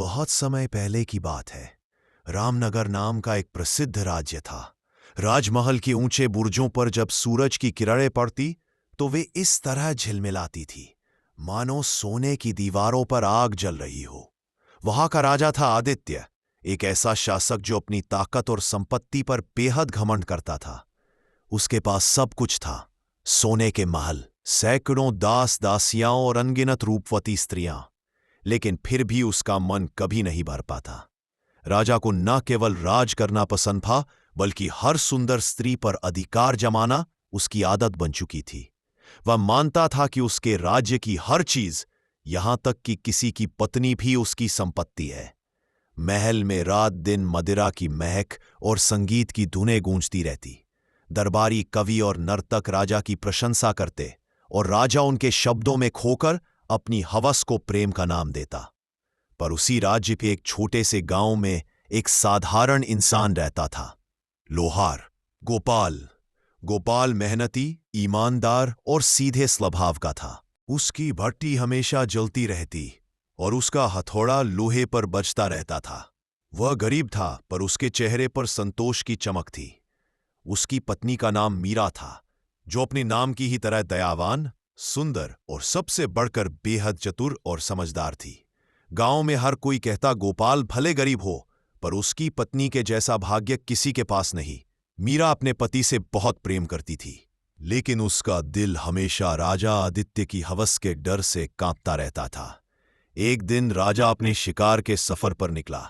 बहुत समय पहले की बात है। रामनगर नाम का एक प्रसिद्ध राज्य था। राजमहल के ऊंचे बुर्जों पर जब सूरज की किरणें पड़ती तो वे इस तरह झिलमिलाती थी मानो सोने की दीवारों पर आग जल रही हो। वहां का राजा था आदित्य, एक ऐसा शासक जो अपनी ताकत और संपत्ति पर बेहद घमंड करता था। उसके पास सब कुछ था, सोने के महल, सैकड़ों दास दासियां और अनगिनत रूपवती स्त्रियां, लेकिन फिर भी उसका मन कभी नहीं भर पाता। राजा को न केवल राज करना पसंद था, बल्कि हर सुंदर स्त्री पर अधिकार जमाना उसकी आदत बन चुकी थी। वह मानता था कि उसके राज्य की हर चीज, यहां तक कि किसी की पत्नी भी उसकी संपत्ति है। महल में रात दिन मदिरा की महक और संगीत की धुनें गूंजती रहती। दरबारी कवि और नर्तक राजा की प्रशंसा करते और राजा उनके शब्दों में खोकर अपनी हवस को प्रेम का नाम देता। पर उसी राज्य के एक छोटे से गांव में एक साधारण इंसान रहता था, लोहार गोपाल। गोपाल मेहनती, ईमानदार और सीधे स्वभाव का था। उसकी भट्टी हमेशा जलती रहती और उसका हथौड़ा लोहे पर बजता रहता था। वह गरीब था, पर उसके चेहरे पर संतोष की चमक थी। उसकी पत्नी का नाम मीरा था, जो अपने नाम की ही तरह दयावान, सुंदर और सबसे बढ़कर बेहद चतुर और समझदार थी। गांव में हर कोई कहता, गोपाल भले गरीब हो, पर उसकी पत्नी के जैसा भाग्य किसी के पास नहीं। मीरा अपने पति से बहुत प्रेम करती थी, लेकिन उसका दिल हमेशा राजा आदित्य की हवस के डर से कांपता रहता था। एक दिन राजा अपने शिकार के सफर पर निकला।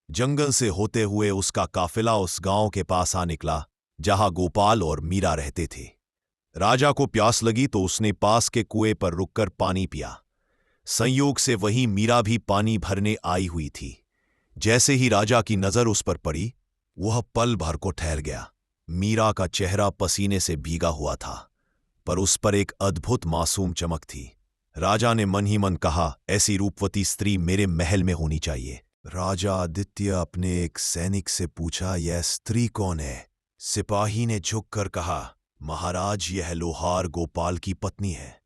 जंगल से होते हुए उसका काफिला उस गांव के पास आ निकला जहां गोपाल और मीरा रहते थे। राजा को प्यास लगी तो उसने पास के कुएं पर रुककर पानी पिया। संयोग से वहीं मीरा भी पानी भरने आई हुई थी। जैसे ही राजा की नजर उस पर पड़ी, वह पल भर को ठहर गया। मीरा का चेहरा पसीने से भीगा हुआ था, पर उस पर एक अद्भुत मासूम चमक थी। राजा ने मन ही मन कहा, ऐसी रूपवती स्त्री मेरे महल में होनी चाहिए। राजा आदित्य अपने एक सैनिक से पूछा, यह स्त्री कौन है? सिपाही ने झुककर कहा, महाराज, यह लोहार गोपाल की पत्नी है।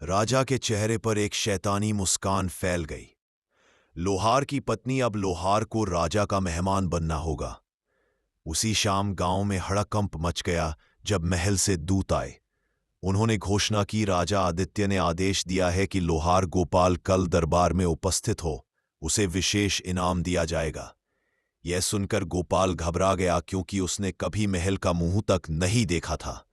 राजा के चेहरे पर एक शैतानी मुस्कान फैल गई। लोहार की पत्नी, अब लोहार को राजा का मेहमान बनना होगा। उसी शाम गांव में हड़कंप मच गया जब महल से दूत आए। उन्होंने घोषणा की, राजा आदित्य ने आदेश दिया है कि लोहार गोपाल कल दरबार में उपस्थित हो, उसे विशेष इनाम दिया जाएगा। यह सुनकर गोपाल घबरा गया, क्योंकि उसने कभी महल का मुंह तक नहीं देखा था।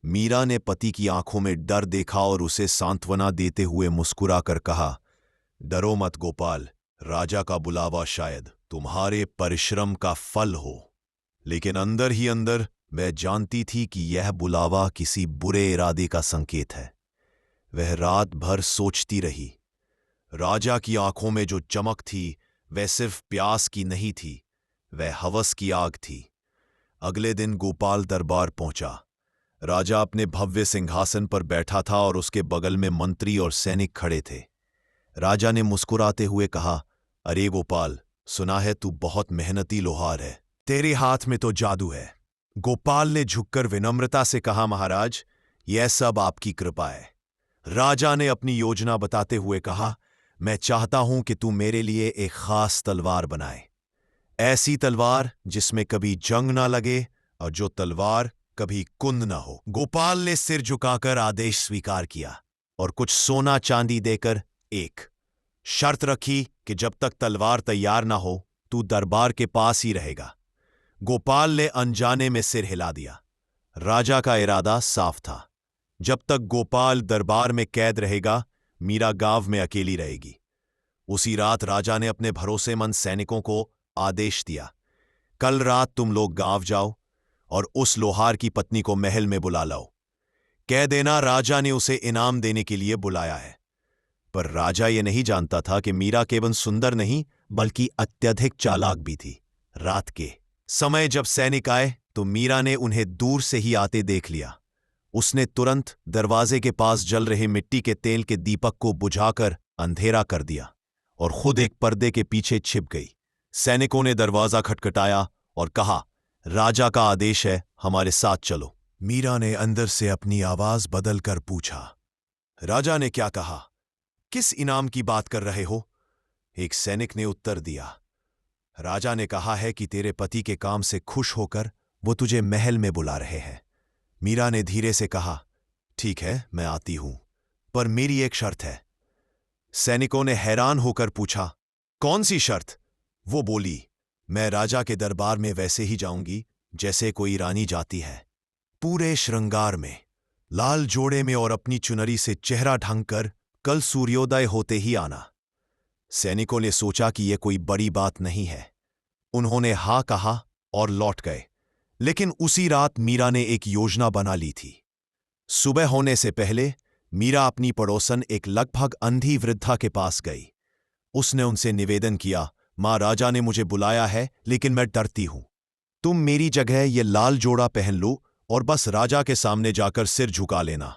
मीरा ने पति की आंखों में डर देखा और उसे सांत्वना देते हुए मुस्कुराकर कहा, डरो मत गोपाल, राजा का बुलावा शायद तुम्हारे परिश्रम का फल हो। लेकिन अंदर ही अंदर वह जानती थी कि यह बुलावा किसी बुरे इरादे का संकेत है। वह रात भर सोचती रही। राजा की आंखों में जो चमक थी, वह सिर्फ प्यास की नहीं थी, वह हवस की आग थी। अगले दिन गोपाल दरबार पहुंचा। राजा अपने भव्य सिंहासन पर बैठा था और उसके बगल में मंत्री और सैनिक खड़े थे। राजा ने मुस्कुराते हुए कहा, अरे गोपाल, सुना है तू बहुत मेहनती लोहार है, तेरे हाथ में तो जादू है। गोपाल ने झुककर विनम्रता से कहा, महाराज, यह सब आपकी कृपा है। राजा ने अपनी योजना बताते हुए कहा, मैं चाहता हूं कि तू मेरे लिए एक खास तलवार बनाए, ऐसी तलवार जिसमें कभी जंग ना लगे और जो तलवार कभी कुंद ना हो। गोपाल ने सिर झुकाकर आदेश स्वीकार किया और कुछ सोना चांदी देकर एक शर्त रखी कि जब तक तलवार तैयार ना हो, तू दरबार के पास ही रहेगा। गोपाल ने अनजाने में सिर हिला दिया। राजा का इरादा साफ था, जब तक गोपाल दरबार में कैद रहेगा, मीरा गांव में अकेली रहेगी। उसी रात राजा ने अपने भरोसेमंद सैनिकों को आदेश दिया, कल रात तुम लोग गांव जाओ और उस लोहार की पत्नी को महल में बुला लाओ। कह देना राजा ने उसे इनाम देने के लिए बुलाया है। पर राजा ये नहीं जानता था कि मीरा केवल सुंदर नहीं, बल्कि अत्यधिक चालाक भी थी। रात के समय जब सैनिक आए तो मीरा ने उन्हें दूर से ही आते देख लिया। उसने तुरंत दरवाजे के पास जल रहे मिट्टी के तेल के दीपक को बुझाकर अंधेरा कर दिया और खुद एक पर्दे के पीछे छिप गई। सैनिकों ने दरवाजा खटखटाया और कहा, राजा का आदेश है, हमारे साथ चलो। मीरा ने अंदर से अपनी आवाज बदलकर पूछा, राजा ने क्या कहा? किस इनाम की बात कर रहे हो? एक सैनिक ने उत्तर दिया। राजा ने कहा है कि तेरे पति के काम से खुश होकर वो तुझे महल में बुला रहे हैं। मीरा ने धीरे से कहा, ठीक है, मैं आती हूं, पर मेरी एक शर्त है। सैनिकों ने हैरान होकर पूछा, कौन सी शर्त? वो बोली, मैं राजा के दरबार में वैसे ही जाऊंगी जैसे कोई रानी जाती है, पूरे श्रृंगार में, लाल जोड़े में, और अपनी चुनरी से चेहरा ढंककर कल सूर्योदय होते ही आना। सैनिकों ने सोचा कि यह कोई बड़ी बात नहीं है। उन्होंने हाँ कहा और लौट गए। लेकिन उसी रात मीरा ने एक योजना बना ली थी। सुबह होने से पहले मीरा अपनी पड़ोसन एक लगभग अंधी वृद्धा के पास गई। उसने उनसे निवेदन किया, मां, राजा ने मुझे बुलाया है, लेकिन मैं डरती हूं। तुम मेरी जगह ये लाल जोड़ा पहन लो और बस राजा के सामने जाकर सिर झुका लेना,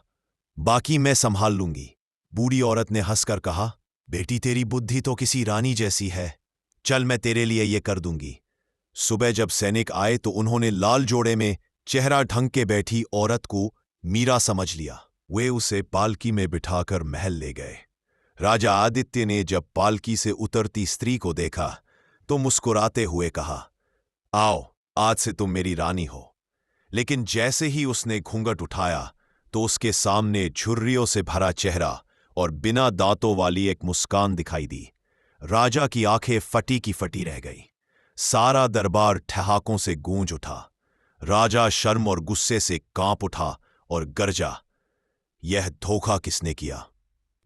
बाकी मैं संभाल लूंगी। बूढ़ी औरत ने हंसकर कहा, बेटी, तेरी बुद्धि तो किसी रानी जैसी है। चल, मैं तेरे लिए ये कर दूंगी। सुबह जब सैनिक आए तो उन्होंने लाल जोड़े में चेहरा ढंक के बैठी औरत को मीरा समझ लिया। वे उसे पालकी में बिठाकर महल ले गए। राजा आदित्य ने जब पालकी से उतरती स्त्री को देखा तो मुस्कुराते हुए कहा, आओ, आज से तुम मेरी रानी हो। लेकिन जैसे ही उसने घूंघट उठाया तो उसके सामने झुर्रियों से भरा चेहरा और बिना दांतों वाली एक मुस्कान दिखाई दी। राजा की आंखें फटी की फटी रह गई। सारा दरबार ठहाकों से गूंज उठा। राजा शर्म और गुस्से से कांप उठा और गरजा, यह धोखा किसने किया?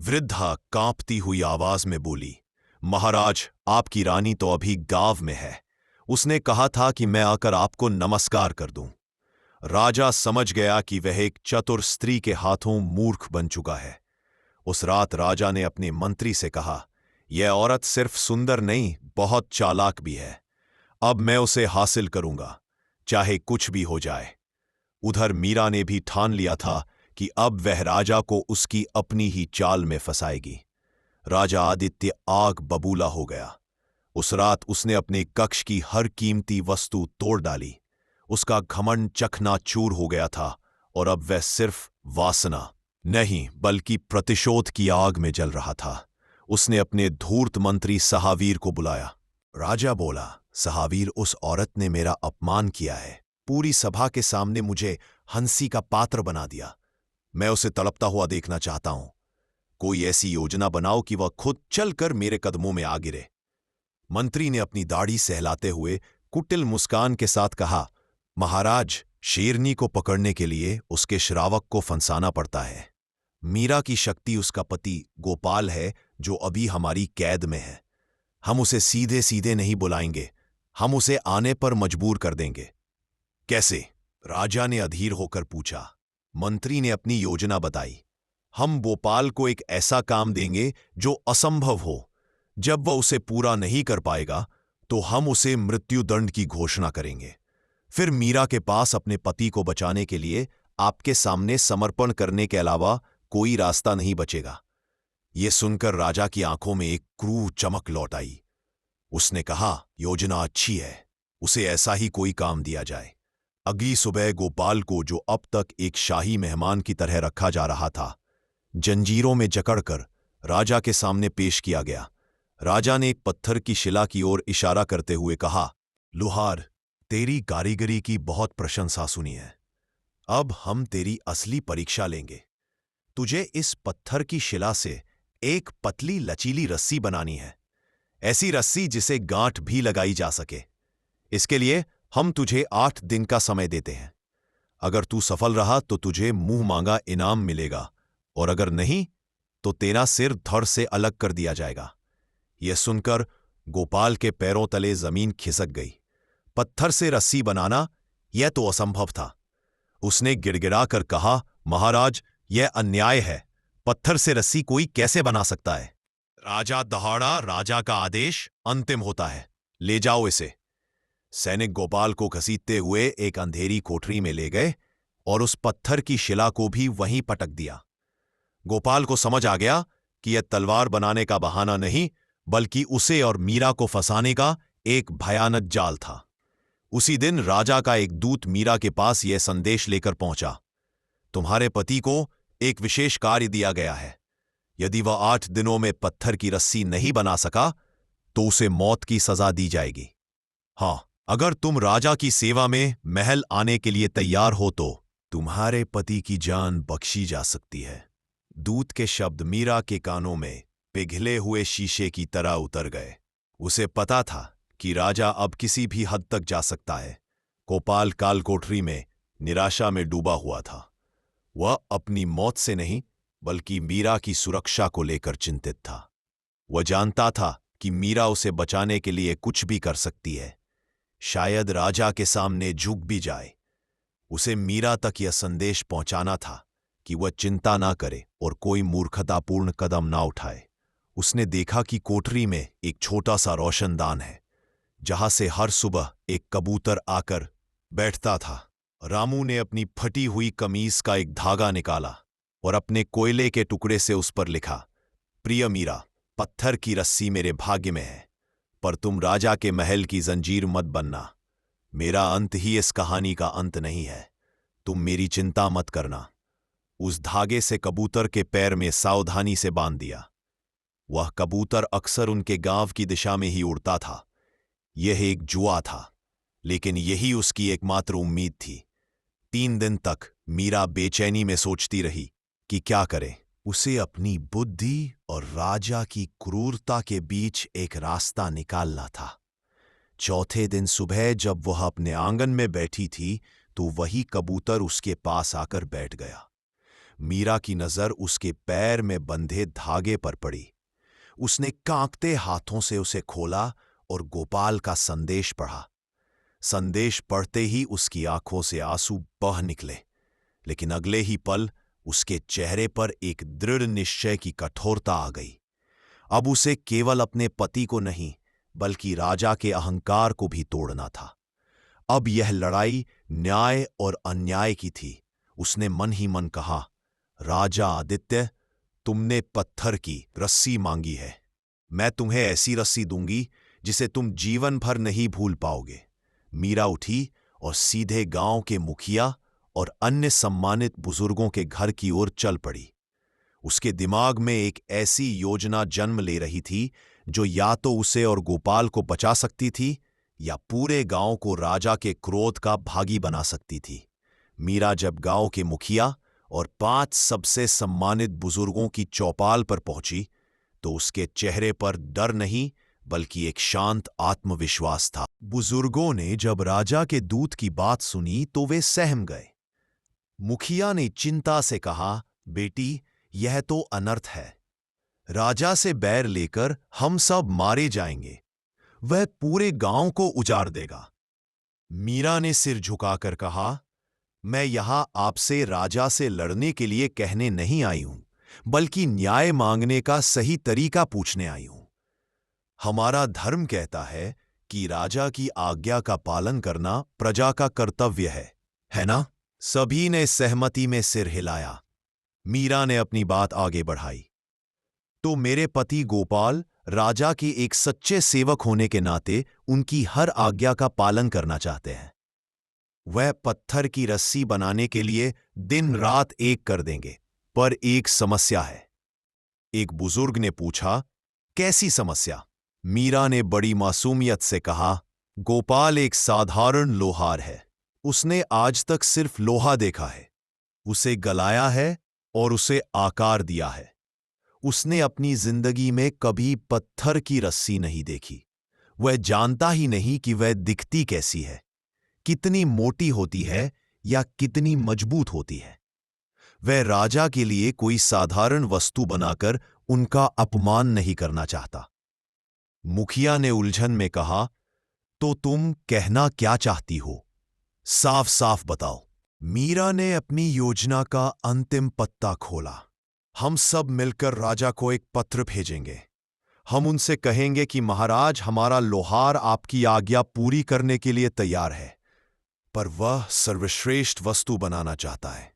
वृद्धा कांपती हुई आवाज में बोली, महाराज, आपकी रानी तो अभी गांव में है। उसने कहा था कि मैं आकर आपको नमस्कार कर दूं। राजा समझ गया कि वह एक चतुर स्त्री के हाथों मूर्ख बन चुका है। उस रात राजा ने अपने मंत्री से कहा, यह औरत सिर्फ सुंदर नहीं, बहुत चालाक भी है। अब मैं उसे हासिल करूंगा, चाहे कुछ भी हो जाए। उधर मीरा ने भी ठान लिया था कि अब वह राजा को उसकी अपनी ही चाल में फंसाएगी। राजा आदित्य आग बबूला हो गया। उस रात उसने अपने कक्ष की हर कीमती वस्तु तोड़ डाली। उसका घमंड चकनाचूर हो गया था और अब वह सिर्फ वासना नहीं बल्कि प्रतिशोध की आग में जल रहा था। उसने अपने धूर्त मंत्री सहावीर को बुलाया। राजा बोला, सहावीर, उस औरत ने मेरा अपमान किया है। पूरी सभा के सामने मुझे हंसी का पात्र बना दिया। मैं उसे तड़पता हुआ देखना चाहता हूं। कोई ऐसी योजना बनाओ कि वह खुद चलकर मेरे कदमों में आ गिरे। मंत्री ने अपनी दाढ़ी सहलाते हुए कुटिल मुस्कान के साथ कहा, महाराज, शेरनी को पकड़ने के लिए उसके श्रावक को फंसाना पड़ता है। मीरा की शक्ति उसका पति गोपाल है, जो अभी हमारी कैद में है। हम उसे सीधे सीधे नहीं बुलाएंगे, हम उसे आने पर मजबूर कर देंगे। कैसे? राजा ने अधीर होकर पूछा। मंत्री ने अपनी योजना बताई। हम गोपाल को एक ऐसा काम देंगे जो असंभव हो। जब वह उसे पूरा नहीं कर पाएगा तो हम उसे मृत्युदंड की घोषणा करेंगे। फिर मीरा के पास अपने पति को बचाने के लिए आपके सामने समर्पण करने के अलावा कोई रास्ता नहीं बचेगा। यह सुनकर राजा की आंखों में एक क्रूर चमक लौट आई। उसने कहा, योजना अच्छी है, उसे ऐसा ही कोई काम दिया जाए। अगली सुबह गोपाल को, जो अब तक एक शाही मेहमान की तरह रखा जा रहा था, जंजीरों में जकड़कर राजा के सामने पेश किया गया। राजा ने एक पत्थर की शिला की ओर इशारा करते हुए कहा, लुहार, तेरी कारीगरी की बहुत प्रशंसा सुनी है। अब हम तेरी असली परीक्षा लेंगे। तुझे इस पत्थर की शिला से एक पतली लचीली रस्सी बनानी है, ऐसी रस्सी जिसे गांठ भी लगाई जा सके। इसके लिए हम तुझे 8 दिन का समय देते हैं। अगर तू सफल रहा तो तुझे मुंह मांगा इनाम मिलेगा, और अगर नहीं तो तेरा सिर धड़ से अलग कर दिया जाएगा। यह सुनकर गोपाल के पैरों तले जमीन खिसक गई। पत्थर से रस्सी बनाना यह तो असंभव था। उसने गिड़गिड़ाकर कहा, महाराज, यह अन्याय है। पत्थर से रस्सी कोई कैसे बना सकता है? राजा दहाड़ा, राजा का आदेश अंतिम होता है। ले जाओ इसे। सैनिक गोपाल को घसीटते हुए एक अंधेरी कोठरी में ले गए और उस पत्थर की शिला को भी वहीं पटक दिया। गोपाल को समझ आ गया कि यह तलवार बनाने का बहाना नहीं, बल्कि उसे और मीरा को फंसाने का एक भयानक जाल था। उसी दिन राजा का एक दूत मीरा के पास यह संदेश लेकर पहुंचा, तुम्हारे पति को एक विशेष कार्य दिया गया है। यदि वह 8 दिनों में पत्थर की रस्सी नहीं बना सका तो उसे मौत की सजा दी जाएगी। हाँ, अगर तुम राजा की सेवा में महल आने के लिए तैयार हो तो तुम्हारे पति की जान बख्शी जा सकती है। दूत के शब्द मीरा के कानों में पिघले हुए शीशे की तरह उतर गए। उसे पता था कि राजा अब किसी भी हद तक जा सकता है। गोपाल कालकोठरी में निराशा में डूबा हुआ था। वह अपनी मौत से नहीं बल्कि मीरा की सुरक्षा को लेकर चिंतित था। वह जानता था कि मीरा उसे बचाने के लिए कुछ भी कर सकती है, शायद राजा के सामने झुक भी जाए। उसे मीरा तक यह संदेश पहुंचाना था कि वह चिंता ना करे और कोई मूर्खतापूर्ण कदम ना उठाए। उसने देखा कि कोठरी में एक छोटा सा रोशनदान है, जहां से हर सुबह एक कबूतर आकर बैठता था। रामू ने अपनी फटी हुई कमीज का एक धागा निकाला और अपने कोयले के टुकड़े से उस पर लिखा, प्रिय मीरा, पत्थर की रस्सी मेरे भाग्य में है, पर तुम राजा के महल की जंजीर मत बनना। मेरा अंत ही इस कहानी का अंत नहीं है, तुम मेरी चिंता मत करना। उस धागे से कबूतर के पैर में सावधानी से बांध दिया। वह कबूतर अक्सर उनके गांव की दिशा में ही उड़ता था। यह एक जुआ था, लेकिन यही उसकी एकमात्र उम्मीद थी। 3 दिन तक मीरा बेचैनी में सोचती रही कि क्या करे। उसे अपनी बुद्धि और राजा की क्रूरता के बीच एक रास्ता निकालना था। चौथे दिन सुबह जब वह अपने आंगन में बैठी थी तो वही कबूतर उसके पास आकर बैठ गया। मीरा की नजर उसके पैर में बंधे धागे पर पड़ी। उसने कांपते हाथों से उसे खोला और गोपाल का संदेश पढ़ा। संदेश पढ़ते ही उसकी आंखों से आंसू बह निकले, लेकिन अगले ही पल उसके चेहरे पर एक दृढ़ निश्चय की कठोरता आ गई। अब उसे केवल अपने पति को नहीं बल्कि राजा के अहंकार को भी तोड़ना था। अब यह लड़ाई न्याय और अन्याय की थी। उसने मन ही मन कहा, राजा आदित्य, तुमने पत्थर की रस्सी मांगी है, मैं तुम्हें ऐसी रस्सी दूंगी जिसे तुम जीवन भर नहीं भूल पाओगे। मीरा उठी और सीधे गांव के मुखिया और अन्य सम्मानित बुजुर्गों के घर की ओर चल पड़ी। उसके दिमाग में एक ऐसी योजना जन्म ले रही थी जो या तो उसे और गोपाल को बचा सकती थी या पूरे गांव को राजा के क्रोध का भागी बना सकती थी। मीरा जब गांव के मुखिया और 5 सबसे सम्मानित बुजुर्गों की चौपाल पर पहुंची तो उसके चेहरे पर डर नहीं बल्कि एक शांत आत्मविश्वास था। बुजुर्गों ने जब राजा के दूत की बात सुनी तो वे सहम गए। मुखिया ने चिंता से कहा, बेटी, यह तो अनर्थ है। राजा से बैर लेकर हम सब मारे जाएंगे। वह पूरे गांव को उजाड़ देगा। मीरा ने सिर झुकाकर कहा, मैं यहां आपसे राजा से लड़ने के लिए कहने नहीं आई हूं, बल्कि न्याय मांगने का सही तरीका पूछने आई हूं। हमारा धर्म कहता है कि राजा की आज्ञा का पालन करना प्रजा का कर्तव्य है ना? सभी ने सहमति में सिर हिलाया। मीरा ने अपनी बात आगे बढ़ाई, तो मेरे पति गोपाल राजा के एक सच्चे सेवक होने के नाते उनकी हर आज्ञा का पालन करना चाहते हैं। वह पत्थर की रस्सी बनाने के लिए दिन रात एक कर देंगे, पर एक समस्या है। एक बुजुर्ग ने पूछा, कैसी समस्या? मीरा ने बड़ी मासूमियत से कहा, गोपाल एक साधारण लोहार है। उसने आज तक सिर्फ लोहा देखा है, उसे गलाया है और उसे आकार दिया है। उसने अपनी जिंदगी में कभी पत्थर की रस्सी नहीं देखी। वह जानता ही नहीं कि वह दिखती कैसी है, कितनी मोटी होती है या कितनी मजबूत होती है। वह राजा के लिए कोई साधारण वस्तु बनाकर उनका अपमान नहीं करना चाहता। मुखिया ने उलझन में कहा, तो तुम कहना क्या चाहती हो? साफ साफ बताओ। मीरा ने अपनी योजना का अंतिम पत्ता खोला। हम सब मिलकर राजा को एक पत्र भेजेंगे। हम उनसे कहेंगे कि महाराज, हमारा लोहार आपकी आज्ञा पूरी करने के लिए तैयार है, पर वह सर्वश्रेष्ठ वस्तु बनाना चाहता है।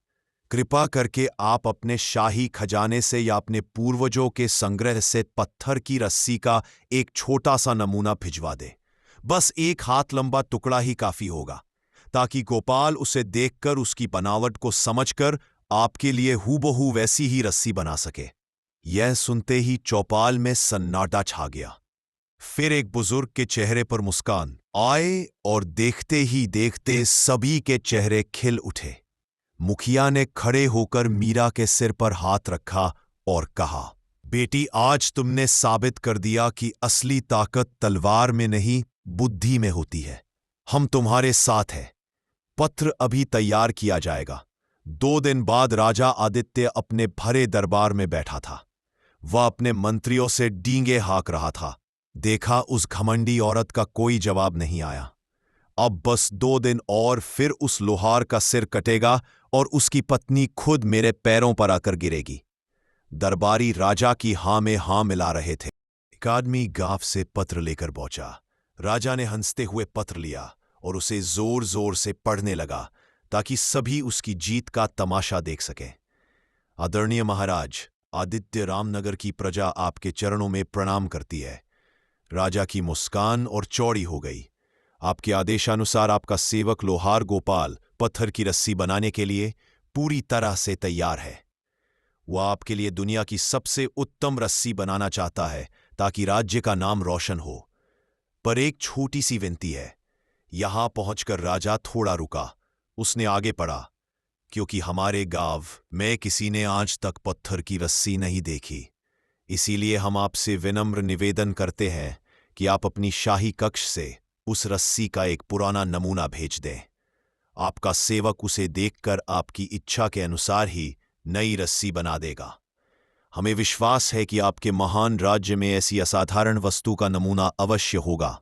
कृपा करके आप अपने शाही खजाने से या अपने पूर्वजों के संग्रह से पत्थर की रस्सी का एक छोटा सा नमूना भिजवा दे। बस एक हाथ लंबा टुकड़ा ही काफी होगा, ताकि गोपाल उसे देखकर उसकी बनावट को समझकर आपके लिए हूबहू वैसी ही रस्सी बना सके। यह सुनते ही चौपाल में सन्नाटा छा गया। फिर एक बुजुर्ग के चेहरे पर मुस्कान आए और देखते ही देखते सभी के चेहरे खिल उठे। मुखिया ने खड़े होकर मीरा के सिर पर हाथ रखा और कहा, बेटी, आज तुमने साबित कर दिया कि असली ताकत तलवार में नहीं, बुद्धि में होती है। हम तुम्हारे साथ हैं। पत्र अभी तैयार किया जाएगा। 2 दिन बाद राजा आदित्य अपने भरे दरबार में बैठा था। वह अपने मंत्रियों से डींगे हाँक रहा था। देखा, उस घमंडी औरत का कोई जवाब नहीं आया। अब बस 2 दिन और फिर उस लोहार का सिर कटेगा और उसकी पत्नी खुद मेरे पैरों पर आकर गिरेगी। दरबारी राजा की हां में हां मिला रहे थे। एक आदमी गांव से पत्र लेकर पहुंचा। राजा ने हंसते हुए पत्र लिया और उसे जोर जोर से पढ़ने लगा ताकि सभी उसकी जीत का तमाशा देख सकें। आदरणीय महाराज, आदित्य रामनगर की प्रजा आपके चरणों में प्रणाम करती है। राजा की मुस्कान और चौड़ी हो गई। आपके आदेशानुसार आपका सेवक लोहार गोपाल पत्थर की रस्सी बनाने के लिए पूरी तरह से तैयार है। वह आपके लिए दुनिया की सबसे उत्तम रस्सी बनाना चाहता है ताकि राज्य का नाम रोशन हो। पर एक छोटी सी विनती है। यहां पहुंचकर राजा थोड़ा रुका। उसने आगे पढ़ा, क्योंकि हमारे गांव में किसी ने आज तक पत्थर की रस्सी नहीं देखी। इसीलिए हम आपसे विनम्र निवेदन करते हैं कि आप अपनी शाही कक्ष से उस रस्सी का एक पुराना नमूना भेज दें। आपका सेवक उसे देखकर आपकी इच्छा के अनुसार ही नई रस्सी बना देगा। हमें विश्वास है कि आपके महान राज्य में ऐसी असाधारण वस्तु का नमूना अवश्य होगा।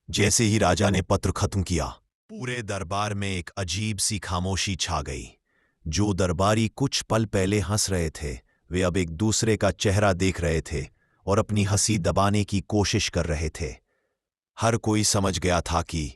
जैसे ही राजा ने पत्र खत्म किया, पूरे दरबार में एक अजीब सी खामोशी छा गई। जो दरबारी कुछ पल पहले हंस रहे थे, वे अब एक दूसरे का चेहरा देख रहे थे और अपनी हंसी दबाने की कोशिश कर रहे थे। हर कोई समझ गया था कि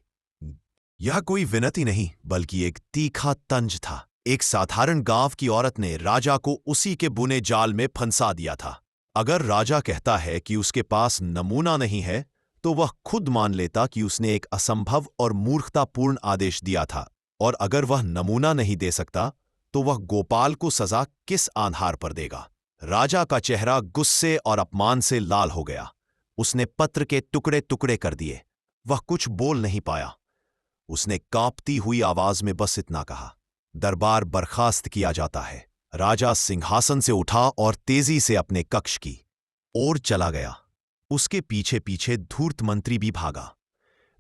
यह कोई विनती नहीं, बल्कि एक तीखा तंज था। एक साधारण गांव की औरत ने राजा को उसी के बुने जाल में फंसा दिया था। अगर राजा कहता है कि उसके पास नमूना नहीं है, तो वह खुद मान लेता कि उसने एक असंभव और मूर्खतापूर्ण आदेश दिया था। और अगर वह नमूना नहीं दे सकता, तो वह गोपाल को सजा किस आधार पर देगा? राजा का चेहरा गुस्से और अपमान से लाल हो गया। उसने पत्र के टुकड़े टुकड़े कर दिए। वह कुछ बोल नहीं पाया। उसने कांपती हुई आवाज में बस इतना कहा, दरबार बर्खास्त किया जाता है। राजा सिंहासन से उठा और तेजी से अपने कक्ष की ओर चला गया। उसके पीछे पीछे धूर्त मंत्री भी भागा।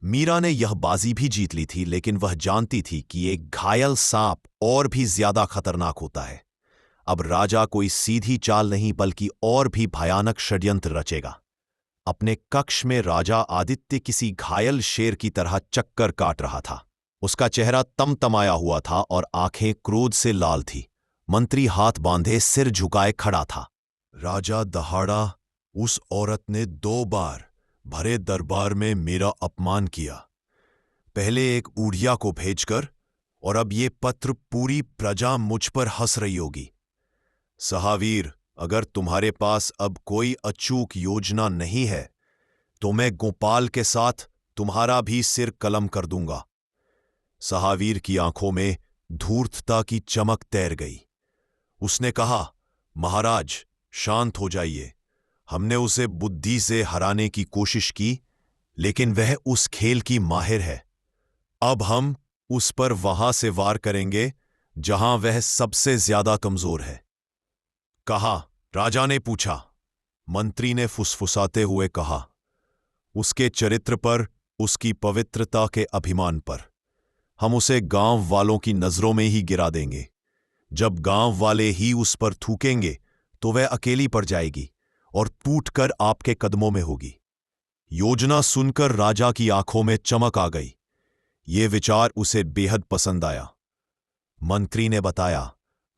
मीरा ने यह बाजी भी जीत ली थी, लेकिन वह जानती थी कि एक घायल सांप और भी ज्यादा खतरनाक होता है। अब राजा कोई सीधी चाल नहीं, बल्कि और भी भयानक षड्यंत्र रचेगा। अपने कक्ष में राजा आदित्य किसी घायल शेर की तरह चक्कर काट रहा था। उसका चेहरा तमतमाया हुआ था और आंखें क्रोध से लाल थी। मंत्री हाथ बांधे सिर झुकाए खड़ा था। राजा दहाड़ा, उस औरत ने 2 बार भरे दरबार में मेरा अपमान किया। पहले एक ऊढ़िया को भेजकर, और अब ये पत्र पूरी प्रजा मुझ पर हंस रही होगी। सहावीर, अगर तुम्हारे पास अब कोई अचूक योजना नहीं है, तो मैं गोपाल के साथ तुम्हारा भी सिर कलम कर दूंगा। सहावीर की आंखों में धूर्तता की चमक तैर गई। उसने कहा, महाराज, शांत हो जाइए। हमने उसे बुद्धि से हराने की कोशिश की, लेकिन वह उस खेल की माहिर है। अब हम उस पर वहां से वार करेंगे जहां वह सबसे ज्यादा कमजोर है। कहा, राजा ने पूछा। मंत्री ने फुसफुसाते हुए कहा, उसके चरित्र पर, उसकी पवित्रता के अभिमान पर। हम उसे गांव वालों की नजरों में ही गिरा देंगे। जब गांव वाले ही उस पर थूकेंगे, तो वह अकेली पड़ जाएगी और टूटकर आपके कदमों में होगी। योजना सुनकर राजा की आंखों में चमक आ गई। ये विचार उसे बेहद पसंद आया। मंत्री ने बताया,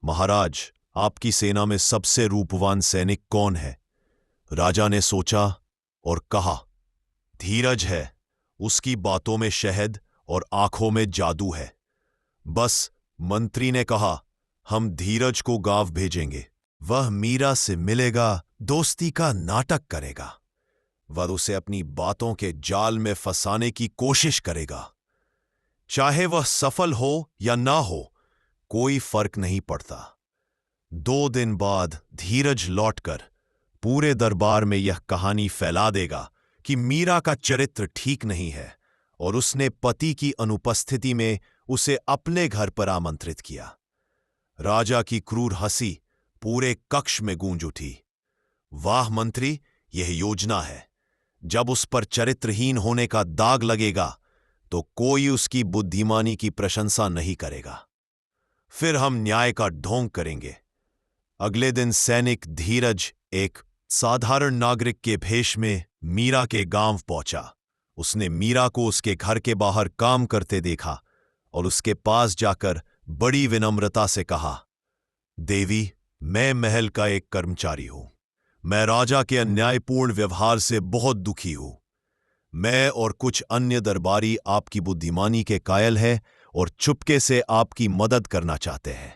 महाराज, आपकी सेना में सबसे रूपवान सैनिक कौन है? राजा ने सोचा और कहा, धीरज है। उसकी बातों में शहद और आंखों में जादू है। बस, मंत्री ने कहा, हम धीरज को गांव भेजेंगे। वह मीरा से मिलेगा, दोस्ती का नाटक करेगा। वह उसे अपनी बातों के जाल में फंसाने की कोशिश करेगा। चाहे वह सफल हो या ना हो, कोई फर्क नहीं पड़ता। 2 दिन बाद धीरज लौटकर पूरे दरबार में यह कहानी फैला देगा कि मीरा का चरित्र ठीक नहीं है और उसने पति की अनुपस्थिति में उसे अपने घर पर आमंत्रित किया। राजा की क्रूर हंसी पूरे कक्ष में गूंज उठी। वाह मंत्री, यह योजना है। जब उस पर चरित्रहीन होने का दाग लगेगा तो कोई उसकी बुद्धिमानी की प्रशंसा नहीं करेगा। फिर हम न्याय का ढोंग करेंगे। अगले दिन सैनिक धीरज एक साधारण नागरिक के भेष में मीरा के गांव पहुंचा। उसने मीरा को उसके घर के बाहर काम करते देखा और उसके पास जाकर बड़ी विनम्रता से कहा, देवी, मैं महल का एक कर्मचारी हूं। मैं राजा के अन्यायपूर्ण व्यवहार से बहुत दुखी हूं। मैं और कुछ अन्य दरबारी आपकी बुद्धिमानी के कायल हैं और चुपके से आपकी मदद करना चाहते हैं।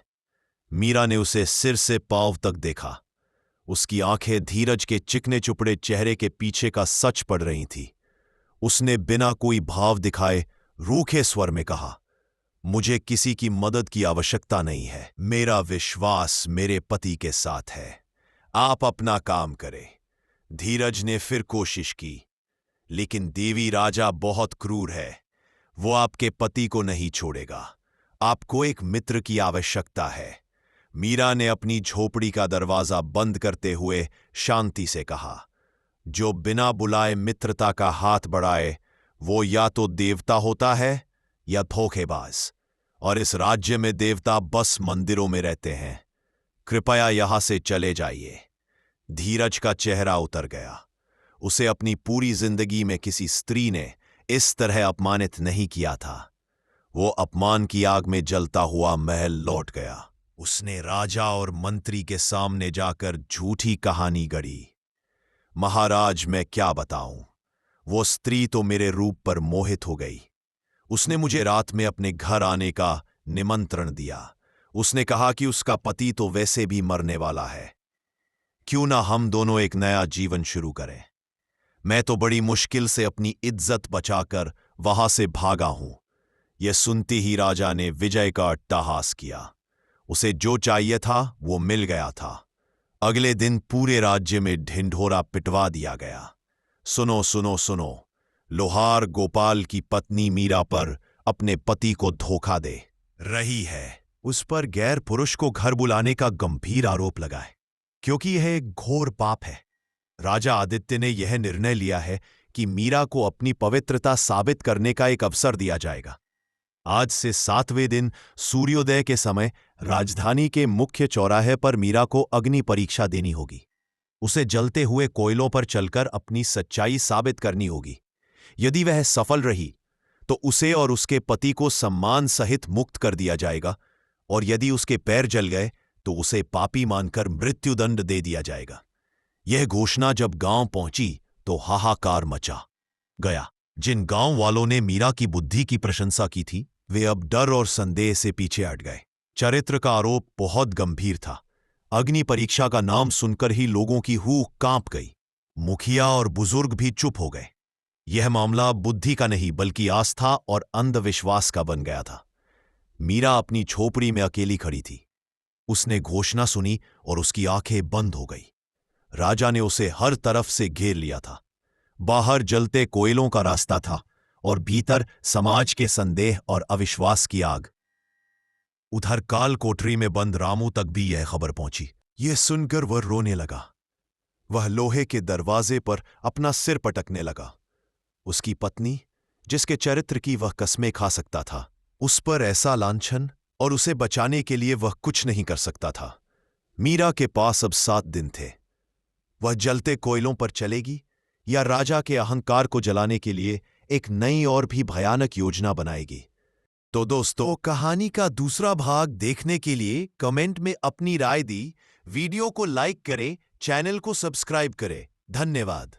मीरा ने उसे सिर से पांव तक देखा। उसकी आंखें धीरज के चिकने चुपड़े चेहरे के पीछे का सच पढ़ रही थी। उसने बिना कोई भाव दिखाए रूखे स्वर में कहा, मुझे किसी की मदद की आवश्यकता नहीं है। मेरा विश्वास मेरे पति के साथ है। आप अपना काम करें। धीरज ने फिर कोशिश की, लेकिन देवी, राजा बहुत क्रूर है। वो आपके पति को नहीं छोड़ेगा। आपको एक मित्र की आवश्यकता है। मीरा ने अपनी झोपड़ी का दरवाजा बंद करते हुए शांति से कहा, जो बिना बुलाए मित्रता का हाथ बढ़ाए वो या तो देवता होता है या धोखेबाज, और इस राज्य में देवता बस मंदिरों में रहते हैं। कृपया यहां से चले जाइए। धीरज का चेहरा उतर गया। उसे अपनी पूरी जिंदगी में किसी स्त्री ने इस तरह अपमानित नहीं किया था। वो अपमान की आग में जलता हुआ महल लौट गया। उसने राजा और मंत्री के सामने जाकर झूठी कहानी गढ़ी। महाराज, मैं क्या बताऊं, वो स्त्री तो मेरे रूप पर मोहित हो गई। उसने मुझे रात में अपने घर आने का निमंत्रण दिया। उसने कहा कि उसका पति तो वैसे भी मरने वाला है, क्यों ना हम दोनों एक नया जीवन शुरू करें। मैं तो बड़ी मुश्किल से अपनी इज्जत बचाकर वहां से भागा हूं। यह सुनते ही राजा ने विजय का अट्टहास किया। उसे जो चाहिए था वो मिल गया था। अगले दिन पूरे राज्य में ढिंढोरा पिटवा दिया गया। सुनो सुनो सुनो, लोहार गोपाल की पत्नी मीरा पर अपने पति को धोखा दे रही है। उस पर गैर पुरुष को घर बुलाने का गंभीर आरोप लगाए, क्योंकि यह एक घोर पाप है। राजा आदित्य ने यह निर्णय लिया है कि मीरा को अपनी पवित्रता साबित करने का एक अवसर दिया जाएगा। आज से 7वें दिन सूर्योदय के समय राजधानी के मुख्य चौराहे पर मीरा को अग्नि परीक्षा देनी होगी। उसे जलते हुए कोयलों पर चलकर अपनी सच्चाई साबित करनी होगी। यदि वह सफल रही तो उसे और उसके पति को सम्मान सहित मुक्त कर दिया जाएगा, और यदि उसके पैर जल गए तो उसे पापी मानकर मृत्युदंड दे दिया जाएगा। यह घोषणा जब गांव पहुंची तो हाहाकार मचा गया। जिन गांव वालों ने मीरा की बुद्धि की प्रशंसा की थी, वे अब डर और संदेह से पीछे हट गए। चरित्र का आरोप बहुत गंभीर था। अग्नि परीक्षा का नाम सुनकर ही लोगों की हूह कांप गई। मुखिया और बुजुर्ग भी चुप हो गए। यह मामला बुद्धि का नहीं बल्कि आस्था और अंधविश्वास का बन गया था। मीरा अपनी झोपड़ी में अकेली खड़ी थी। उसने घोषणा सुनी और उसकी आंखें बंद हो गई। राजा ने उसे हर तरफ से घेर लिया था। बाहर जलते कोयलों का रास्ता था और भीतर समाज के संदेह और अविश्वास की आग। उधर काल कोठरी में बंद रामू तक भी यह खबर पहुंची। यह सुनकर वह रोने लगा। वह लोहे के दरवाजे पर अपना सिर पटकने लगा। उसकी पत्नी, जिसके चरित्र की वह कस्में खा सकता था, उस पर ऐसा लांछन, और उसे बचाने के लिए वह कुछ नहीं कर सकता था। मीरा के पास अब 7 दिन थे। वह जलते कोयलों पर चलेगी या राजा के अहंकार को जलाने के लिए एक नई और भी भयानक योजना बनाएगी। तो दोस्तों, कहानी का दूसरा भाग देखने के लिए कमेंट में अपनी राय दी, वीडियो को लाइक करें, चैनल को सब्सक्राइब करें। धन्यवाद।